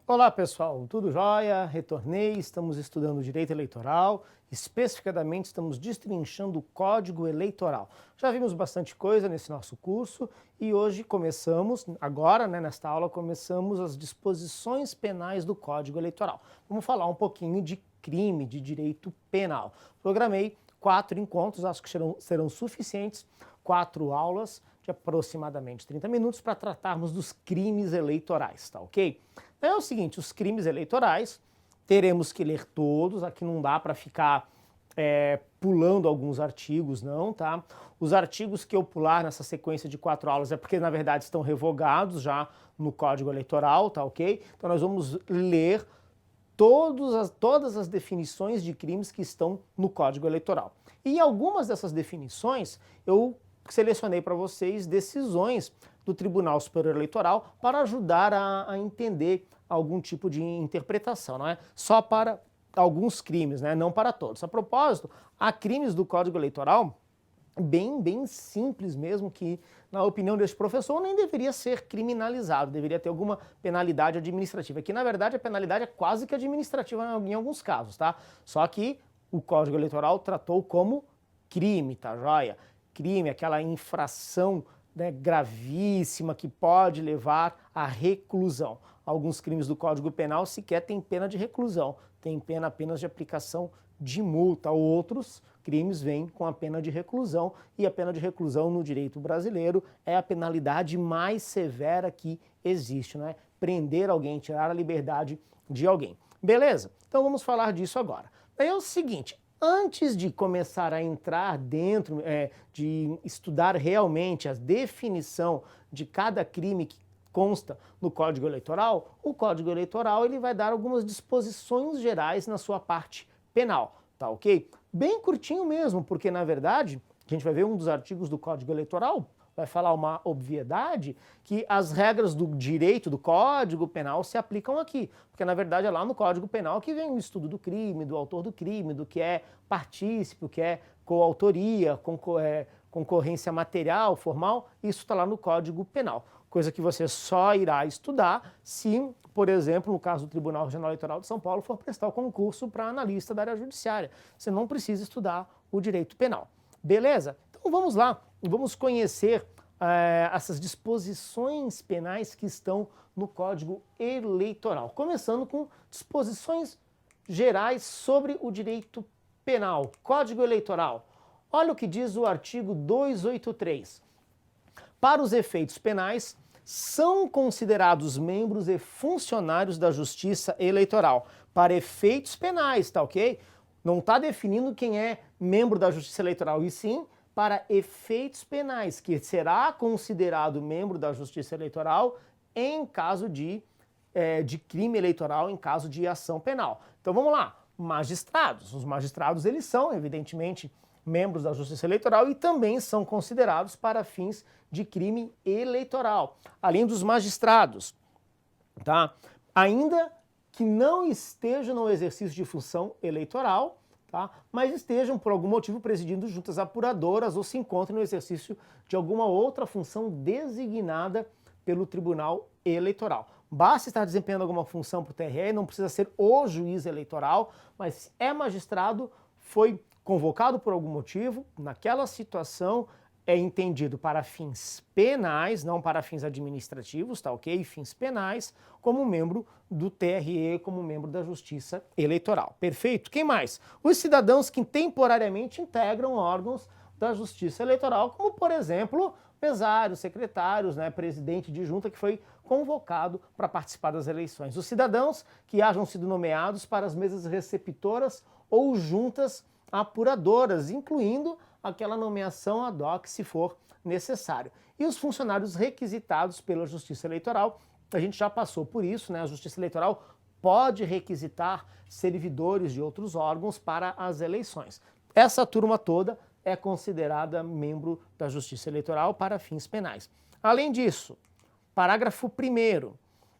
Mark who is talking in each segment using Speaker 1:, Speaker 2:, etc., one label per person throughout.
Speaker 1: Olá pessoal, tudo jóia? Retornei, estamos estudando direito eleitoral, especificadamente estamos destrinchando o Código Eleitoral. Já vimos bastante coisa nesse nosso curso e hoje começamos, agora nesta aula, começamos as disposições penais do Código Eleitoral. Vamos falar um pouquinho de crime, de direito penal. Programei 4 encontros, acho que serão suficientes, 4 aulas de aproximadamente 30 minutos para tratarmos dos crimes eleitorais, tá ok? É o seguinte, os crimes eleitorais, teremos que ler todos, aqui não dá para ficar pulando alguns artigos, não, tá? Os artigos que eu pular nessa sequência de 4 aulas é porque, na verdade, estão revogados já no Código Eleitoral, tá ok? Então nós vamos ler todas as definições de crimes que estão no Código Eleitoral. E algumas dessas definições eu selecionei para vocês decisões do Tribunal Superior Eleitoral para ajudar a entender algum tipo de interpretação, não é? Só para alguns crimes, né? Não para todos. A propósito, há crimes do Código Eleitoral bem simples mesmo, que, na opinião deste professor, nem deveria ser criminalizado, deveria ter alguma penalidade administrativa. Aqui, na verdade, a penalidade é quase que administrativa em alguns casos, tá? Só que o Código Eleitoral tratou como crime, tá joia? Crime, aquela infração, né, gravíssima que pode levar à reclusão. Alguns crimes do Código Penal sequer têm pena de reclusão, tem pena apenas de aplicação de multa. Outros crimes vêm com a pena de reclusão, e a pena de reclusão no direito brasileiro é a penalidade mais severa que existe, né? Prender alguém, tirar a liberdade de alguém. Beleza? Então vamos falar disso agora. Aí é o seguinte, antes de começar a entrar dentro, de estudar realmente a definição de cada crime que consta no Código Eleitoral, o Código Eleitoral ele vai dar algumas disposições gerais na sua parte penal, tá ok? Bem curtinho mesmo, porque na verdade, a gente vai ver um dos artigos do Código Eleitoral, vai falar uma obviedade, que as regras do direito do Código Penal se aplicam aqui, porque na verdade é lá no Código Penal que vem o estudo do crime, do autor do crime, do que é partícipe, o que é coautoria, concorrência material, formal, isso está lá no Código Penal, coisa que você só irá estudar se, por exemplo, no caso do Tribunal Regional Eleitoral de São Paulo, for prestar o concurso para analista da área judiciária. Você não precisa estudar o direito penal. Beleza? Então vamos lá, vamos conhecer essas disposições penais que estão no Código Eleitoral. Começando com disposições gerais sobre o direito penal. Código Eleitoral. Olha o que diz o artigo 283. Para os efeitos penais, são considerados membros e funcionários da Justiça Eleitoral. Para efeitos penais, tá ok? Não está definindo quem é membro da Justiça Eleitoral, e sim para efeitos penais, que será considerado membro da Justiça Eleitoral em caso de crime eleitoral, em caso de ação penal. Então vamos lá, magistrados. Os magistrados, eles são, evidentemente, membros da Justiça Eleitoral e também são considerados para fins de crime eleitoral, além dos magistrados, tá? Ainda que não estejam no exercício de função eleitoral, tá? Mas estejam por algum motivo presidindo juntas apuradoras ou se encontrem no exercício de alguma outra função designada pelo Tribunal Eleitoral. Basta estar desempenhando alguma função para o TRE, não precisa ser o juiz eleitoral, mas se é magistrado, foi convocado por algum motivo, naquela situação é entendido para fins penais, não para fins administrativos, tá ok? Fins penais, como membro do TRE, como membro da Justiça Eleitoral. Perfeito? Quem mais? Os cidadãos que temporariamente integram órgãos da Justiça Eleitoral, como por exemplo, mesários, secretários, né, presidente de junta que foi convocado para participar das eleições. Os cidadãos que hajam sido nomeados para as mesas receptoras ou juntas apuradoras, incluindo aquela nomeação ad hoc, se for necessário. E os funcionários requisitados pela Justiça Eleitoral, a gente já passou por isso, né? A Justiça Eleitoral pode requisitar servidores de outros órgãos para as eleições. Essa turma toda é considerada membro da Justiça Eleitoral para fins penais. Além disso, parágrafo 1º,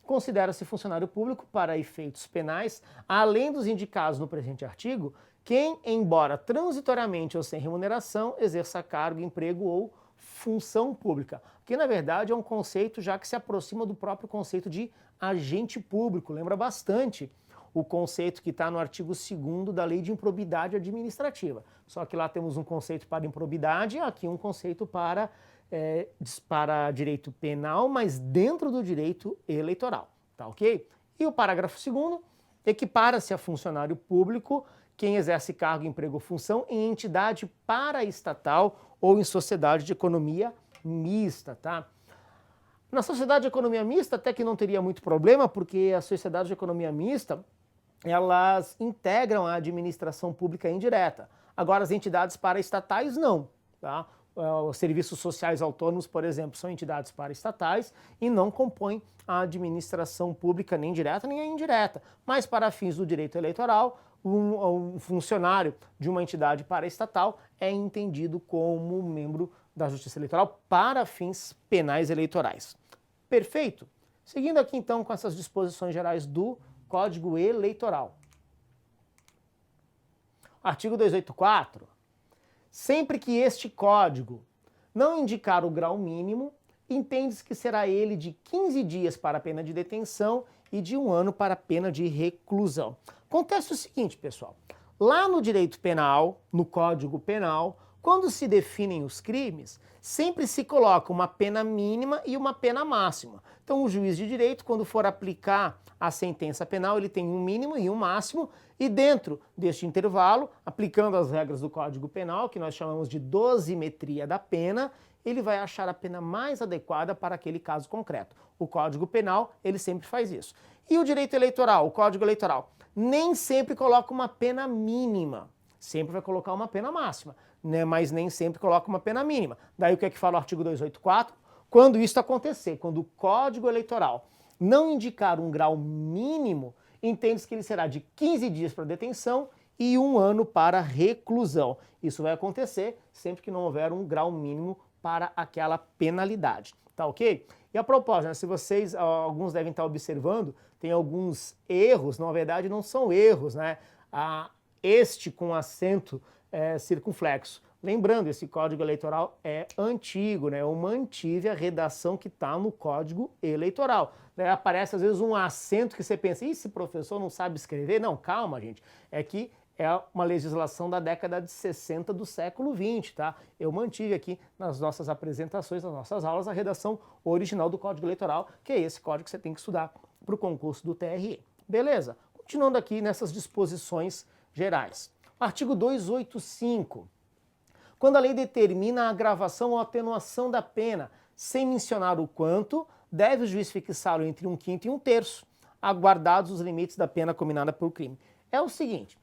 Speaker 1: considera-se funcionário público para efeitos penais, além dos indicados no presente artigo, quem, embora transitoriamente ou sem remuneração, exerça cargo, emprego ou função pública, que na verdade é um conceito já que se aproxima do próprio conceito de agente público, lembra bastante o conceito que está no artigo 2º da Lei de Improbidade Administrativa. Só que lá temos um conceito para improbidade e aqui um conceito para direito penal, mas dentro do direito eleitoral, tá ok? E o parágrafo 2º, equipara-se a funcionário público quem exerce cargo, emprego ou função em entidade paraestatal ou em sociedade de economia mista, tá? Na sociedade de economia mista até que não teria muito problema, porque a sociedade de economia mista, elas integram a administração pública indireta. Agora, as entidades paraestatais não, tá? Os serviços sociais autônomos, por exemplo, são entidades paraestatais e não compõem a administração pública nem direta nem a indireta. Mas, para fins do direito eleitoral, um funcionário de uma entidade paraestatal é entendido como membro da Justiça Eleitoral para fins penais eleitorais. Perfeito? Seguindo aqui, então, com essas disposições gerais do Código Eleitoral. Artigo 284. Sempre que este código não indicar o grau mínimo, entende-se que será ele de 15 dias para a pena de detenção e de 1 ano para a pena de reclusão. Acontece o seguinte, pessoal. Lá no direito penal, no Código Penal, quando se definem os crimes, sempre se coloca uma pena mínima e uma pena máxima. Então, o juiz de direito, quando for aplicar a sentença penal, ele tem um mínimo e um máximo, e dentro deste intervalo, aplicando as regras do Código Penal, que nós chamamos de dosimetria da pena, ele vai achar a pena mais adequada para aquele caso concreto. O Código Penal, ele sempre faz isso. E o direito eleitoral, o Código Eleitoral, nem sempre coloca uma pena mínima, sempre vai colocar uma pena máxima, né? Mas nem sempre coloca uma pena mínima. Daí o que é que fala o artigo 284? Quando isso acontecer, quando o Código Eleitoral não indicar um grau mínimo, entende-se que ele será de 15 dias para detenção e 1 ano para reclusão. Isso vai acontecer sempre que não houver um grau mínimo para aquela penalidade, tá ok? E a propósito, né, se vocês, alguns devem estar observando, tem alguns erros, na verdade não são erros, né? Este com acento circunflexo. Lembrando, esse Código Eleitoral é antigo, né? Eu mantive a redação que está no Código Eleitoral. Aparece às vezes um acento que você pensa, esse professor não sabe escrever? Não, calma, gente. É que é uma legislação da década de 60 do século 20, tá? Eu mantive aqui nas nossas apresentações, nas nossas aulas, a redação original do Código Eleitoral, que é esse código que você tem que estudar para o concurso do TRE. Beleza? Continuando aqui nessas disposições gerais. Artigo 285. Quando a lei determina a agravação ou atenuação da pena, sem mencionar o quanto, deve o juiz fixá-lo entre 1/5 e 1/3, aguardados os limites da pena combinada pelo crime. É o seguinte,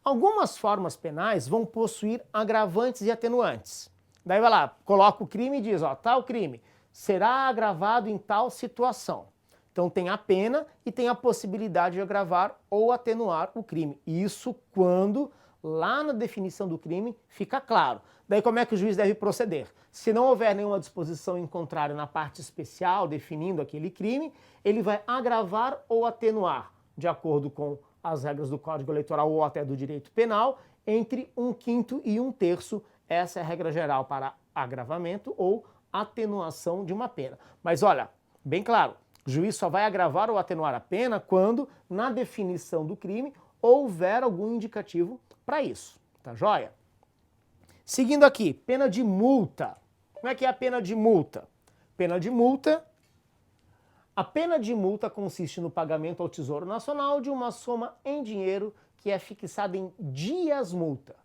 Speaker 1: algumas formas penais vão possuir agravantes e atenuantes. Daí vai lá, coloca o crime e diz, ó, tal crime será agravado em tal situação. Então tem a pena e tem a possibilidade de agravar ou atenuar o crime. Isso quando lá na definição do crime fica claro. Daí como é que o juiz deve proceder? Se não houver nenhuma disposição em contrário na parte especial definindo aquele crime, ele vai agravar ou atenuar, de acordo com as regras do Código Eleitoral ou até do direito penal, entre 1/5 e 1/3. Essa é a regra geral para agravamento ou atenuação de uma pena. Mas olha, bem claro, o juiz só vai agravar ou atenuar a pena quando, na definição do crime, houver algum indicativo para isso, tá joia? Seguindo aqui, pena de multa. Como é que é a pena de multa? Pena de multa. A pena de multa consiste no pagamento ao Tesouro Nacional de uma soma em dinheiro que é fixada em dias multa.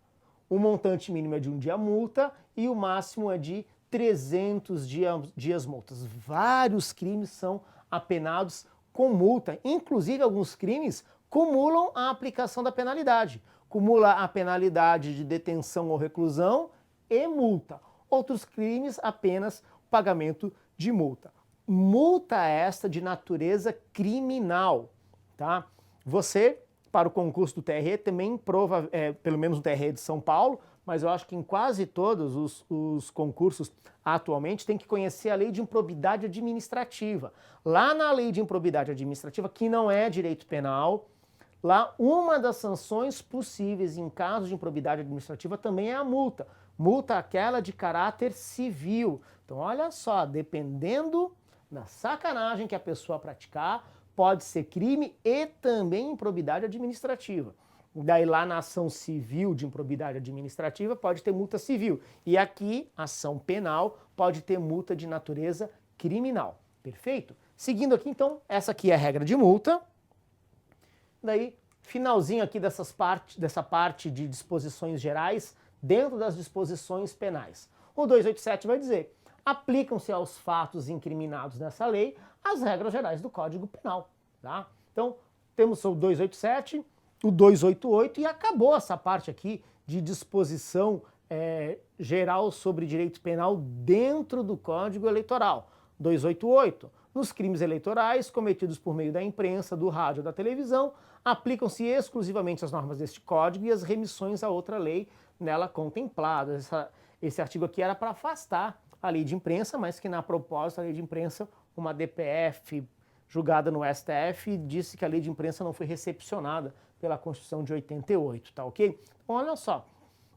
Speaker 1: O montante mínimo é de 1 dia multa e o máximo é de 300 dias multas. Vários crimes são apenados com multa. Inclusive, alguns crimes cumulam a aplicação da penalidade. Cumula a penalidade de detenção ou reclusão e multa. Outros crimes, apenas pagamento de multa. Multa esta de natureza criminal, tá? Você, para o concurso do TRE, também prova, pelo menos no TRE de São Paulo, mas eu acho que em quase todos os concursos atualmente tem que conhecer a lei de improbidade administrativa. Lá na lei de improbidade administrativa, que não é direito penal, lá uma das sanções possíveis em caso de improbidade administrativa também é a multa. multa aquela de caráter civil. Então, olha só, dependendo da sacanagem que a pessoa praticar, pode ser crime e também improbidade administrativa. Daí lá na ação civil de improbidade administrativa pode ter multa civil. E aqui, ação penal, pode ter multa de natureza criminal. Perfeito? Seguindo aqui, então, essa aqui é a regra de multa. Daí, finalzinho aqui dessa parte de disposições gerais dentro das disposições penais. O 287 vai dizer: aplicam-se aos fatos incriminados nessa lei as regras gerais do Código Penal. Tá? Então, temos o 287, o 288 e acabou essa parte aqui de disposição geral sobre direito penal dentro do Código Eleitoral. 288. Nos crimes eleitorais cometidos por meio da imprensa, do rádio ou da televisão, aplicam-se exclusivamente as normas deste Código e as remissões a outra lei nela contemplada. Esse artigo aqui era para afastar a lei de imprensa, mas que na proposta da lei de imprensa, uma DPF julgada no STF disse que a lei de imprensa não foi recepcionada pela Constituição de 88, tá ok? Então, olha só,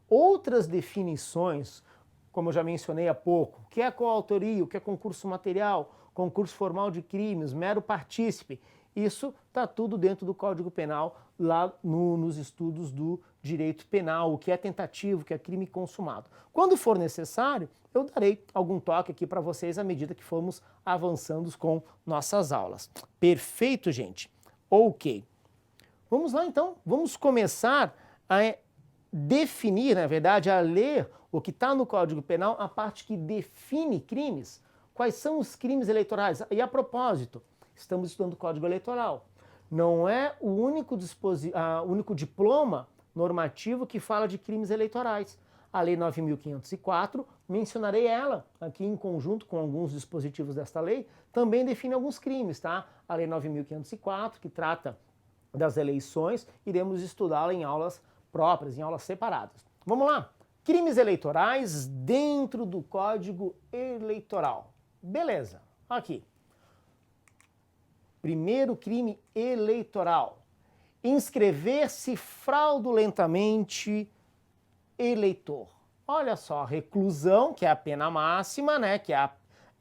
Speaker 1: outras definições, como eu já mencionei há pouco, o que é coautoria, o que é concurso material, concurso formal de crimes, mero partícipe, isso está tudo dentro do Código Penal, lá nos estudos do direito penal, o que é tentativo, o que é crime consumado. Quando for necessário, eu darei algum toque aqui para vocês à medida que formos avançando com nossas aulas. Perfeito, gente? Ok. Vamos lá, então. Vamos começar a definir, na verdade, a ler o que está no Código Penal, a parte que define crimes. Quais são os crimes eleitorais? E a propósito, estamos estudando o Código Eleitoral. Não é o único diploma normativo que fala de crimes eleitorais. A Lei 9.504, mencionarei ela aqui em conjunto com alguns dispositivos desta lei, também define alguns crimes, tá? A Lei 9.504, que trata das eleições, iremos estudá-la em aulas próprias, em aulas separadas. Vamos lá! Crimes eleitorais dentro do Código Eleitoral. Beleza, aqui. Primeiro crime eleitoral: inscrever-se fraudulentamente eleitor. Olha só, reclusão, que é a pena máxima, né, que é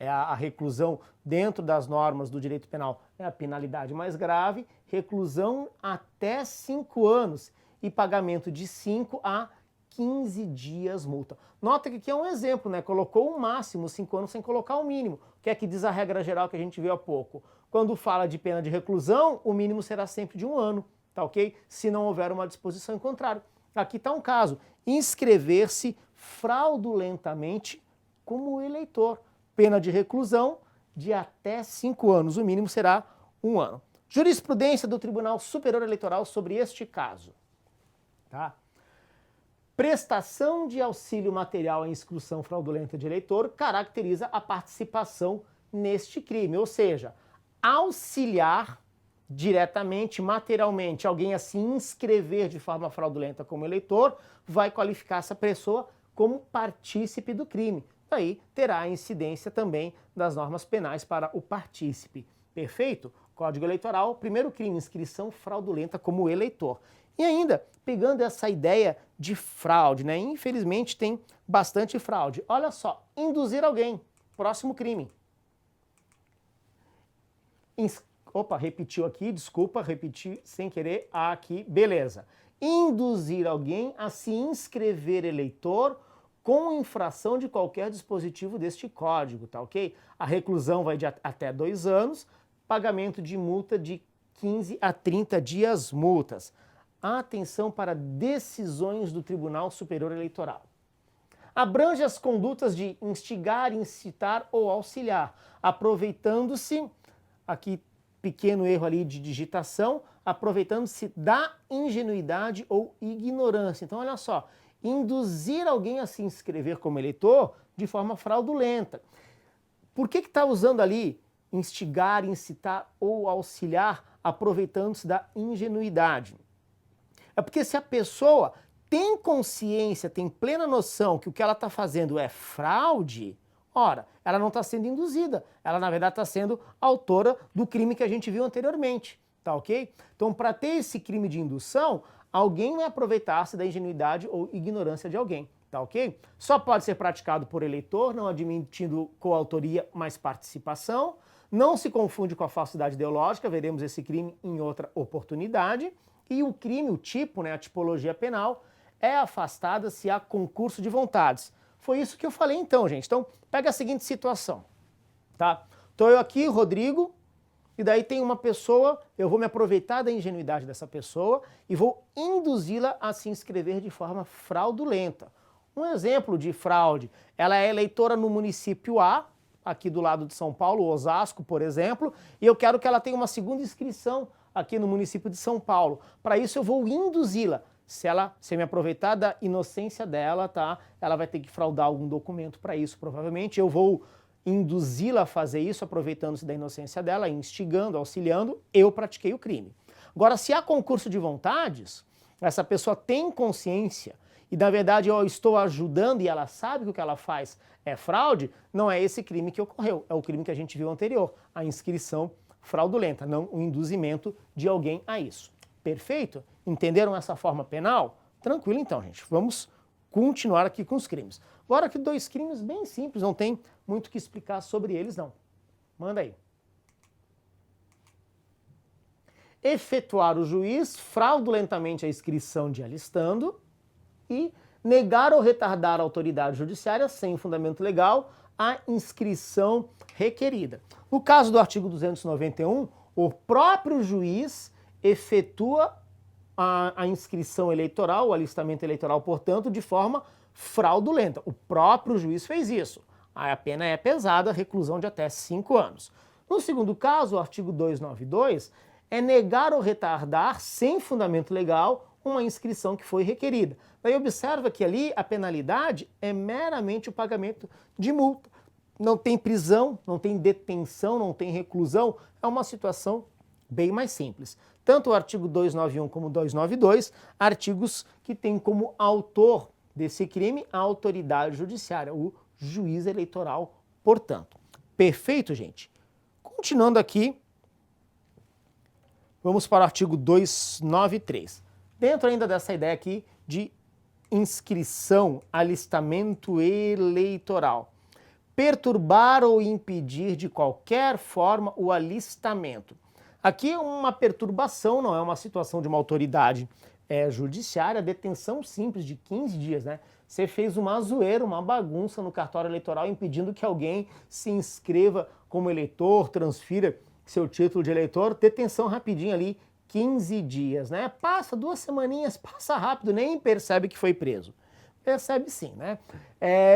Speaker 1: a reclusão dentro das normas do direito penal, é a penalidade mais grave, reclusão até 5 anos e pagamento de 5 a 15 dias multa. Nota que aqui é um exemplo, né? Colocou o máximo, 5 anos, sem colocar o mínimo. O que é que diz a regra geral que a gente viu há pouco? Quando fala de pena de reclusão, o mínimo será sempre de 1 ano, tá ok? Se não houver uma disposição em contrário. Aqui está um caso: inscrever-se fraudulentamente como eleitor. Pena de reclusão de até 5 anos, o mínimo será 1 ano. Jurisprudência do Tribunal Superior Eleitoral sobre este caso. Tá? Prestação de auxílio material à inscrição fraudulenta de eleitor caracteriza a participação neste crime, ou seja, auxiliar diretamente, materialmente, alguém a se inscrever de forma fraudulenta como eleitor, vai qualificar essa pessoa como partícipe do crime. Daí terá a incidência também das normas penais para o partícipe. Perfeito? Código Eleitoral, primeiro crime, inscrição fraudulenta como eleitor. E ainda, pegando essa ideia de fraude, né? Infelizmente tem bastante fraude. Olha só, induzir alguém, próximo crime. Opa, repetiu aqui, desculpa, repeti sem querer aqui, beleza. Induzir alguém a se inscrever eleitor com infração de qualquer dispositivo deste código, tá ok? A reclusão vai de até 2 anos, pagamento de multa de 15 a 30 dias multas. Atenção para decisões do Tribunal Superior Eleitoral. Abrange as condutas de instigar, incitar ou auxiliar, aproveitando-se, aqui pequeno erro ali de digitação, aproveitando-se da ingenuidade ou ignorância. Então olha só, induzir alguém a se inscrever como eleitor de forma fraudulenta. Por que está usando ali instigar, incitar ou auxiliar, aproveitando-se da ingenuidade? É porque se a pessoa tem consciência, tem plena noção que o que ela está fazendo é fraude, ora, ela não está sendo induzida, ela na verdade está sendo autora do crime que a gente viu anteriormente, tá ok? Então, para ter esse crime de indução, alguém vai aproveitar-se da ingenuidade ou ignorância de alguém. tá ok? Só pode ser praticado por eleitor, não admitindo coautoria, mas participação. Não se confunde com a falsidade ideológica, veremos esse crime em outra oportunidade. E o crime, o tipo, né, a tipologia penal, é afastada se há concurso de vontades. Foi isso que eu falei então, gente. Então, pega a seguinte situação, tá? Tô eu aqui, Rodrigo, e daí tem uma pessoa, eu vou me aproveitar da ingenuidade dessa pessoa e vou induzi-la a se inscrever de forma fraudulenta. Um exemplo de fraude, ela é eleitora no município A, aqui do lado de São Paulo, Osasco, por exemplo, e eu quero que ela tenha uma segunda inscrição aqui no município de São Paulo. Para isso eu vou induzi-la. Se eu me aproveitar da inocência dela, tá? Ela vai ter que fraudar algum documento para isso, provavelmente. Eu vou induzi-la a fazer isso, aproveitando-se da inocência dela, instigando, auxiliando, eu pratiquei o crime. Agora, se há concurso de vontades, essa pessoa tem consciência e, na verdade, eu estou ajudando e ela sabe que o que ela faz é fraude, não é esse crime que ocorreu, é o crime que a gente viu anterior, a inscrição fraudulenta, não o induzimento de alguém a isso. Perfeito? Entenderam essa forma penal? Tranquilo então, gente. Vamos continuar aqui com os crimes. Agora aqui 2 crimes bem simples, não tem muito o que explicar sobre eles não. Manda aí. Efetuar o juiz fraudulentamente a inscrição de alistando e negar ou retardar a autoridade judiciária sem fundamento legal a inscrição requerida. No caso do artigo 291, o próprio juiz efetua a inscrição eleitoral, o alistamento eleitoral, portanto, de forma fraudulenta. O próprio juiz fez isso. A pena é pesada, reclusão de até 5 anos. No segundo caso, o artigo 292, é negar ou retardar, sem fundamento legal, uma inscrição que foi requerida. Daí observa que ali a penalidade é meramente o pagamento de multa. Não tem prisão, não tem detenção, não tem reclusão, é uma situação bem mais simples. Tanto o artigo 291 como o 292, artigos que têm como autor desse crime a autoridade judiciária, o juiz eleitoral, portanto. Perfeito, gente? Continuando aqui, vamos para o artigo 293. Dentro ainda dessa ideia aqui de inscrição, alistamento eleitoral. Perturbar ou impedir de qualquer forma o alistamento. Aqui é uma perturbação, não é uma situação de uma autoridade judiciária, detenção simples de 15 dias, né? Você fez uma zoeira, uma bagunça no cartório eleitoral impedindo que alguém se inscreva como eleitor, transfira seu título de eleitor, detenção rapidinho ali, 15 dias, né? Passa 2 semaninhas, passa rápido, nem percebe que foi preso. Percebe sim, né?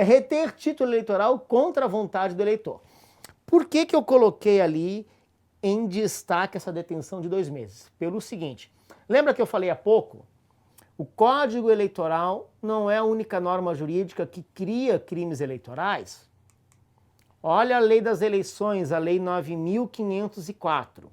Speaker 1: Reter título eleitoral contra a vontade do eleitor. Por que que eu coloquei ali em destaque essa detenção de 2 meses? Pelo seguinte, lembra que eu falei há pouco? O Código Eleitoral não é a única norma jurídica que cria crimes eleitorais. Olha a Lei das Eleições, a Lei 9.504.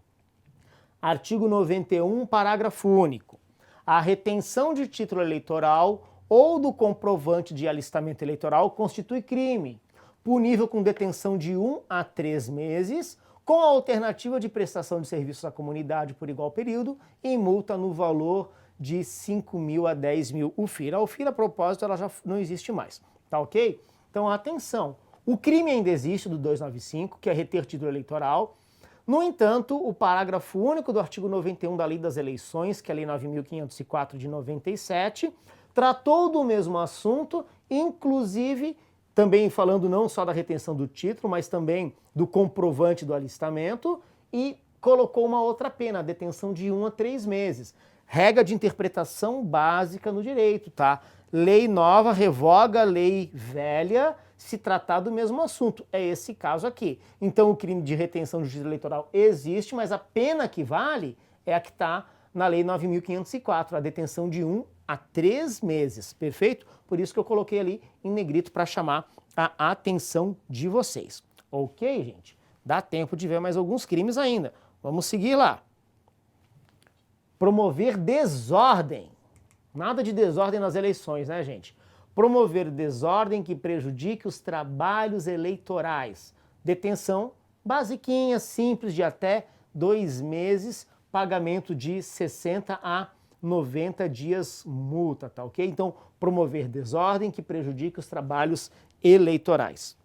Speaker 1: Artigo 91, parágrafo único. A retenção de título eleitoral ou do comprovante de alistamento eleitoral constitui crime, punível com detenção de 1 a 3 meses, com a alternativa de prestação de serviços à comunidade por igual período e multa no valor de 5.000 a 10.000 UFIR. A UFIR, a propósito, ela já não existe mais, tá ok? Então, atenção, o crime ainda existe do 295, que é reter título eleitoral. No entanto, o parágrafo único do artigo 91 da Lei das Eleições, que é a Lei 9.504 de 97, tratou do mesmo assunto, inclusive também falando não só da retenção do título, mas também do comprovante do alistamento, e colocou uma outra pena, a detenção de 1 a 3 meses. Regra de interpretação básica no direito, tá? Lei nova revoga lei velha se tratar do mesmo assunto. É esse caso aqui. Então o crime de retenção de título eleitoral existe, mas a pena que vale é a que está na Lei 9.504, a detenção de 1 a 3 meses, perfeito? Por isso que eu coloquei ali em negrito para chamar a atenção de vocês. Ok, gente? Dá tempo de ver mais alguns crimes ainda. Vamos seguir lá. Promover desordem. Nada de desordem nas eleições, né, gente? Promover desordem que prejudique os trabalhos eleitorais. Detenção basiquinha, simples, de até 2 meses, pagamento de 60 a 90 dias multa, tá ok? Então, promover desordem que prejudique os trabalhos eleitorais.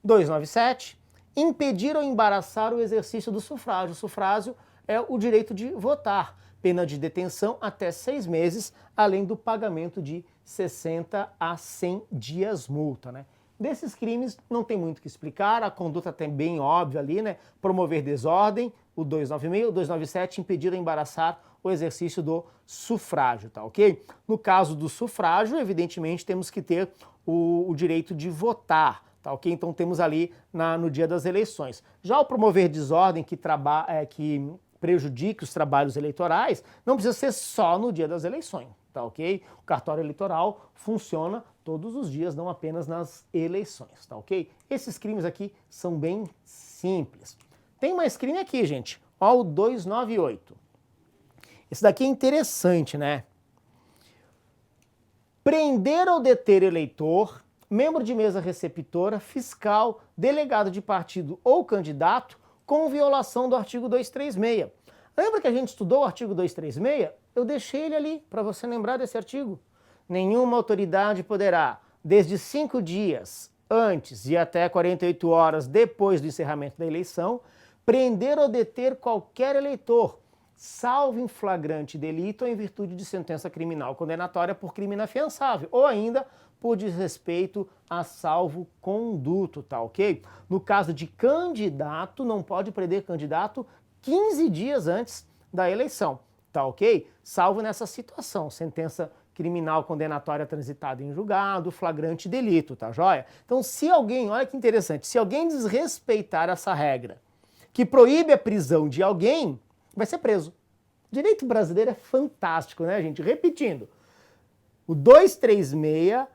Speaker 1: 297, impedir ou embaraçar o exercício do sufrágio. O sufrágio é o direito de votar. Pena de detenção até 6 meses, além do pagamento de 60 a 100 dias multa, né? Desses crimes não tem muito o que explicar, a conduta é bem óbvia ali, né? Promover desordem, o 296, o 297, impedir ou embaraçar o exercício do sufrágio, tá ok? No caso do sufrágio, evidentemente, temos que ter o direito de votar, tá ok? Então temos ali no dia das eleições. Já o promover desordem que prejudique os trabalhos eleitorais, não precisa ser só no dia das eleições, tá ok? O cartório eleitoral funciona todos os dias, não apenas nas eleições, tá ok? Esses crimes aqui são bem simples. Tem mais crime aqui, gente. Ó, o 298. Esse daqui é interessante, né? Prender ou deter eleitor, membro de mesa receptora, fiscal, delegado de partido ou candidato com violação do artigo 236. Lembra que a gente estudou o artigo 236? Eu deixei ele ali para você lembrar desse artigo. Nenhuma autoridade poderá, desde 5 dias antes e até 48 horas depois do encerramento da eleição, prender ou deter qualquer eleitor, salvo em flagrante delito ou em virtude de sentença criminal condenatória por crime inafiançável, ou ainda por desrespeito a salvo-conduto, tá ok? No caso de candidato, não pode prender candidato 15 dias antes da eleição, tá ok? Salvo nessa situação, sentença criminal condenatória transitada em julgado, flagrante delito, tá joia? Então, se alguém, olha que interessante, se alguém desrespeitar essa regra que proíbe a prisão de alguém, vai ser preso. O direito brasileiro é fantástico, né, gente? Repetindo, o 236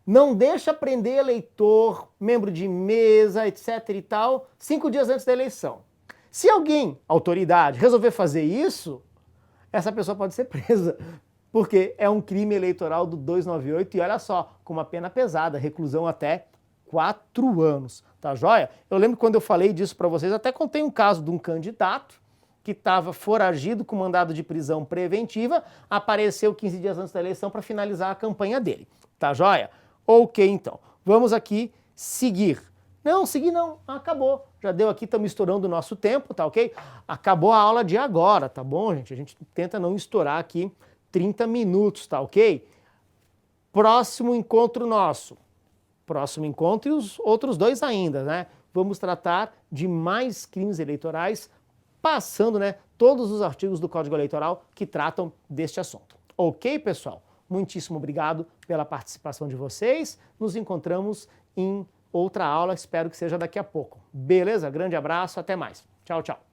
Speaker 1: não deixa prender eleitor, membro de mesa, etc e tal, 5 dias antes da eleição. Se alguém, autoridade, resolver fazer isso, essa pessoa pode ser presa, porque é um crime eleitoral do 298 e olha só, com uma pena pesada, reclusão até 4 anos, tá joia? Eu lembro quando eu falei disso para vocês, até contei um caso de um candidato que estava foragido com mandado de prisão preventiva, apareceu 15 dias antes da eleição para finalizar a campanha dele, tá joia? Ok, então, vamos aqui seguir. Não, seguir não, acabou. Já deu aqui, estamos estourando o nosso tempo, tá ok? Acabou a aula de agora, tá bom, gente? A gente tenta não estourar aqui 30 minutos, tá ok? Próximo encontro nosso. Próximo encontro e os outros 2 ainda, né? Vamos tratar de mais crimes eleitorais, passando, né, todos os artigos do Código Eleitoral que tratam deste assunto. Ok, pessoal? Muitíssimo obrigado pela participação de vocês. Nos encontramos em outra aula, espero que seja daqui a pouco. Beleza? Grande abraço, até mais. Tchau, tchau.